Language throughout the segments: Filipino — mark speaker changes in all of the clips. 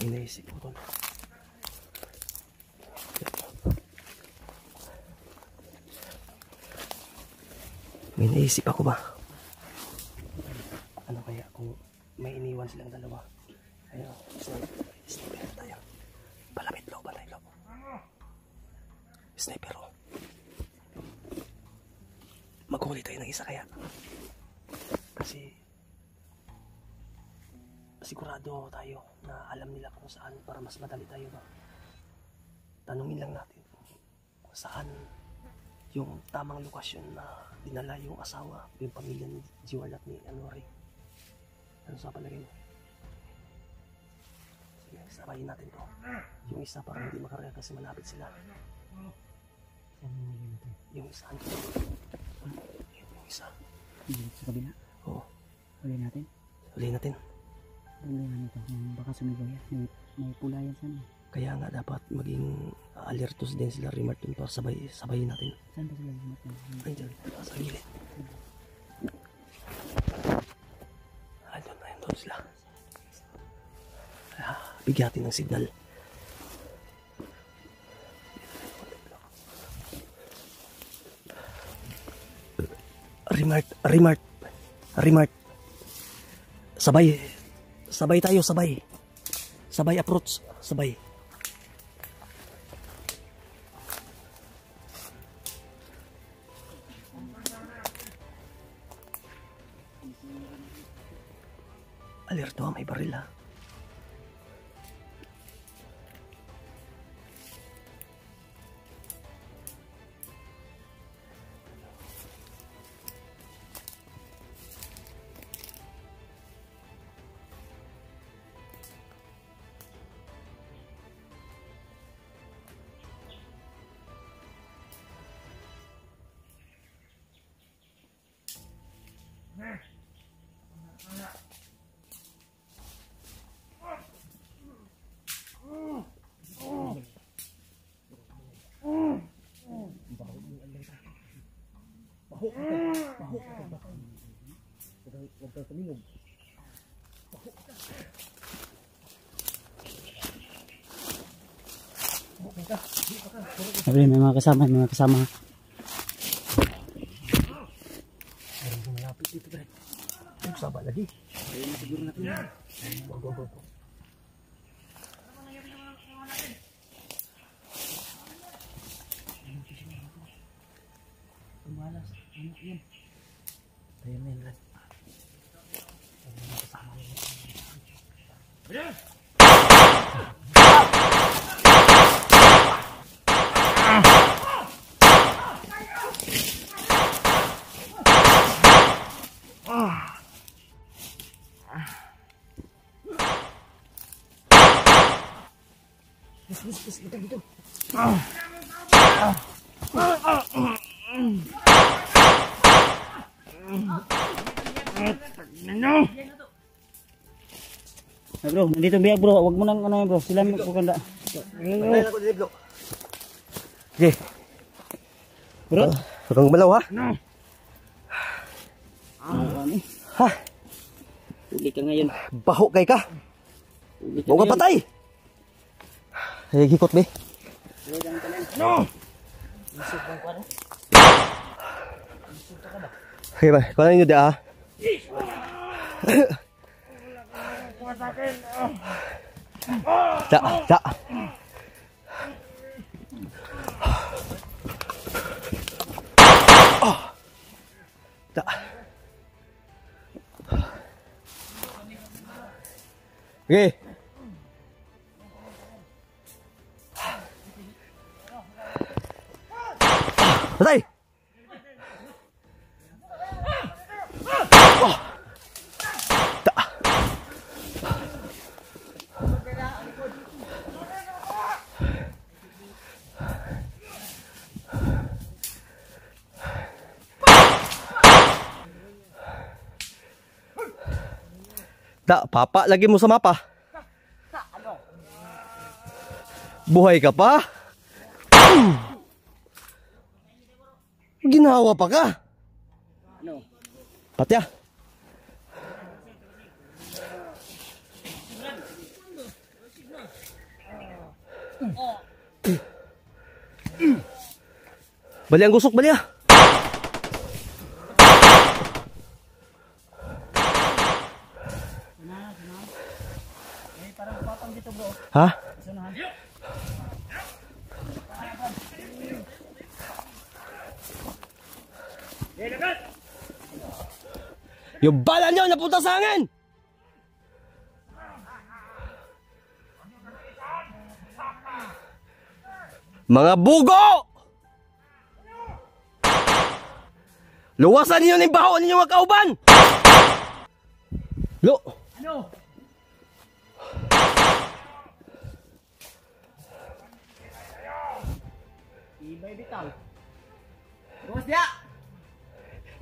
Speaker 1: Iniisip ko doon. May naisip ako ba? Ano kaya kung may iniwan silang dalawa? Ayun, sniper tayo. Palapit lo, bantay lo. Sniper o. Maghuli tayo ng isa kaya. Kasi sigurado tayo na alam nila kung saan para mas madali tayo ba. Tanungin lang natin kung saan yung tamang lokasyon na dinala yung asawa, yung pamilya ni Jiwal at ni Anori. Ano sa palagay mo? Sige, sabayin natin to. Yung isa para hindi makarga kasi malapit sila. Yung isa, ano? Yung isa.
Speaker 2: Sa kabila?
Speaker 1: Oo.
Speaker 2: Huli natin?
Speaker 1: Huli natin.
Speaker 2: Huli natin ito. Baka sumigaw yan. May pula yan sana.
Speaker 1: Kaya nga dapat maging alertos din sila Rimart dun para sabayin natin.
Speaker 2: Saan ba sila Rimart?
Speaker 1: Ay dyan, sa gilid. Ayun sila. Bigyan natin ng signal. Rimart. Sabay tayo, sabay. Sabay approach, sabay. Alerto, may baril ha.
Speaker 2: Sabi, may mga kasama, may mga kasama.
Speaker 1: Meron kong malapit dito, Brad. Ang saba lagi.
Speaker 2: Ayun na siguro natin yan.
Speaker 1: Wag.
Speaker 2: Tumalas, ano yun?
Speaker 1: Ayun na yun, Brad. Ayun na kasama nila. Dito.
Speaker 2: Nah, bro, nandito biyak bro, wag mo nang ano bro, sila mo kanda.
Speaker 1: Patay ako dito, bro.
Speaker 2: Okay. Bro,
Speaker 1: Huwag malaw ha.
Speaker 2: ano?
Speaker 1: Ha?
Speaker 2: Uli ka ngayon.
Speaker 1: Baho kay ka. Huwag ka patay. Ay, hikot be.
Speaker 2: No.
Speaker 1: Okay ba? Kung ano nyo di ah. Da. Da. Okay. Patay. Da. Da, papa, lagi mo sa mapa. Buhay ka pa? Ginawa pa ka?
Speaker 2: Ano?
Speaker 1: Patya. Bali ang gusok, bali ah.
Speaker 2: Parang papang dito bro.
Speaker 1: Ha?
Speaker 2: Sunahan.
Speaker 1: Yung bala nyo napunta sa hangin! Mga bugo! Luwasan ninyo ng baho ninyo mga kauban! Lo!
Speaker 2: Ano? Ibay bitaw. Bukas dia!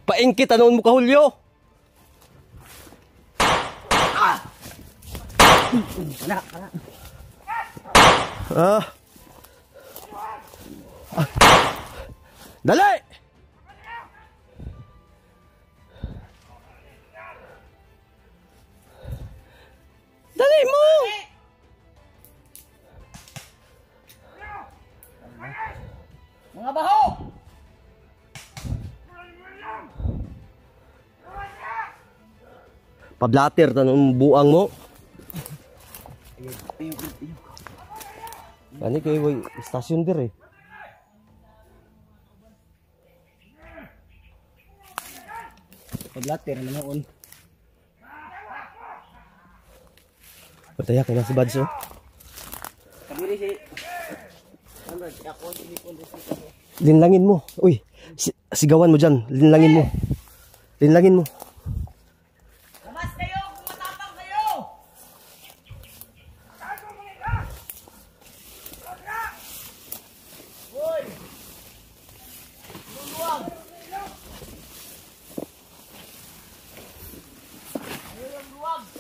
Speaker 1: Paingkit anoon mo kahulyo!
Speaker 2: Wala.
Speaker 1: Ah. Dali! Dali mo!
Speaker 2: Mga baho!
Speaker 1: Pablater tanong buang mo. Ani kay way stasyon dir eh.
Speaker 2: Paglater na noon.
Speaker 1: Pataya kay na si Badso.
Speaker 2: Kabiri si Conrad, ako si Conrad.
Speaker 1: Linlangin mo. Uy, sigawan mo diyan. Linlangin mo. Linlangin mo.
Speaker 2: Labas kayo kung matapang kayo! Hoy! Luluwag! Luluwag!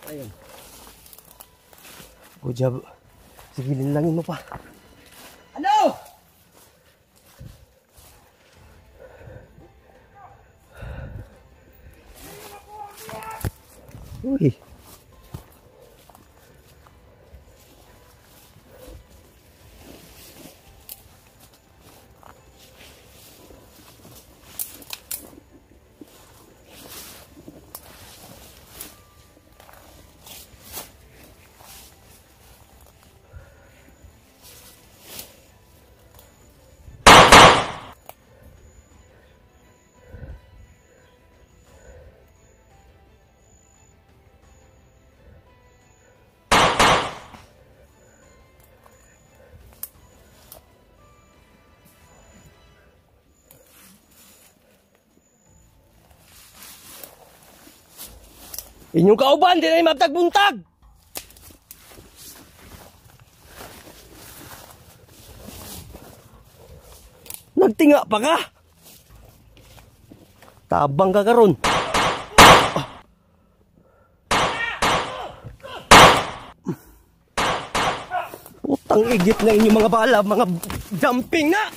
Speaker 1: Ayun. Good job. Sige, linlangin mo pa.
Speaker 2: Ano?
Speaker 1: Uy. Inyong kauban, di na yung mabtag-buntag! Nagtinga pa ka? Tabang ka karon. Utang igit na inyong mga bala, mga jumping na!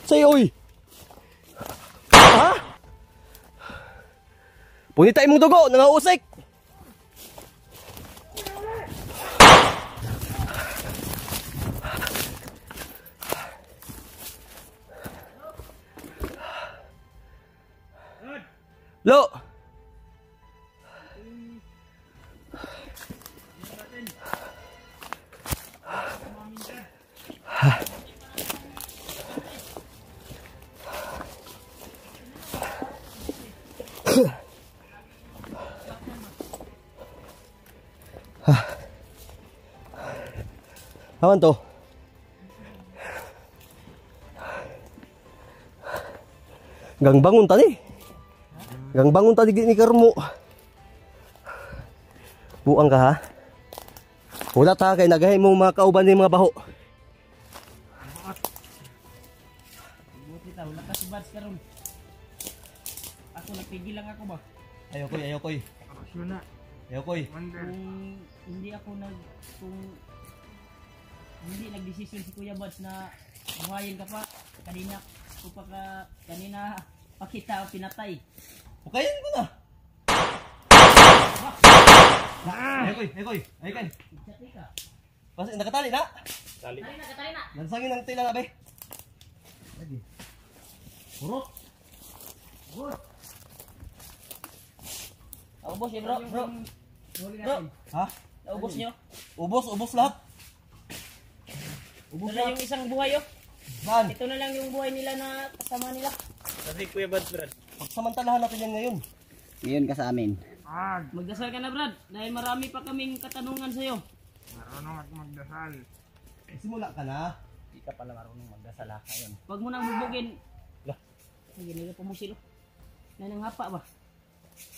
Speaker 1: Sa'yo, uy! Ha? Punita imong dugo, nangausik! Lo! Awan to. Gang bangun tadi. Gang bangun tadi ni karmo. Buang ka ha. Wala ta kay nagahay mo mga kauban ni mga baho.
Speaker 2: Buti ta, wala ka si Bads karon. Ako nagpigil lang ako ba?
Speaker 1: Ayaw koy. Ayaw koy.
Speaker 2: Kung hindi nagdesisyon si Kuya Bads na buhayin ka pa, kanina pakita pinatay.
Speaker 1: Pakayin ko na. Ayaw koy. Ayaw.
Speaker 2: Igsati ka.
Speaker 1: Basta nakatali na.
Speaker 2: Katali na.
Speaker 1: Nansangin ng tila na be.
Speaker 2: Lagi.
Speaker 1: Purot.
Speaker 2: Naubos niyo bro. Bro.
Speaker 1: Ha?
Speaker 2: Naubos niyo.
Speaker 1: Ubos lahat.
Speaker 2: Ito na yung isang buhay oh.
Speaker 1: Saan?
Speaker 2: Ito na lang yung buhay nila na kasama nila.
Speaker 3: Kasi Kuya Bads, Brad.
Speaker 1: Pagsamantalahan natin yan ngayon.
Speaker 4: Ngayon ka sa amin.
Speaker 2: Magdasal ka na Brad, dahil marami pa kaming katanungan sa'yo.
Speaker 3: Marunong ako magdasal.
Speaker 1: Simula ka na.
Speaker 4: Hindi ka pala marunong magdasal ha. Ngayon.
Speaker 2: Huwag mo nang bubugin. Ay, ginila pa mo silo. Nanangapa ba?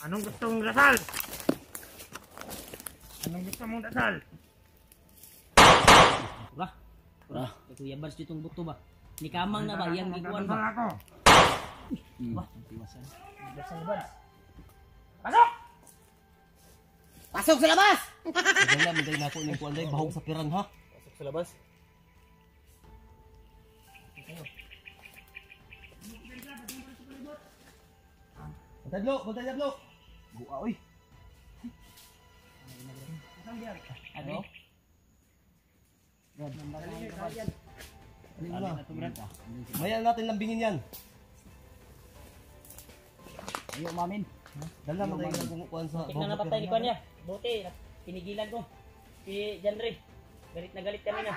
Speaker 3: Anong gusto mong dasal? Anong gusto mong dasal?
Speaker 2: Wala. Kuya Bads ditong buto ba? Ni kamang na ba? Yang giguan
Speaker 3: Magdasal
Speaker 2: ba?
Speaker 3: ako.
Speaker 2: Bah, Dasal Bads.
Speaker 4: Pasok sa labas!
Speaker 1: Maganda, minday na ako ng kuwan day. Bahog sa piran ha.
Speaker 3: Pasok sa labas.
Speaker 1: Bantay Diablo. Buka oy.
Speaker 2: Ano?
Speaker 1: Bayan natin lambingin yan.
Speaker 4: Ayaw mamin.
Speaker 1: Dala mo tayo ng kuwan sa
Speaker 2: Tik na napatay ni Kuya. Buti, pinigilan ko. Si Janre. Galit na galit kami na.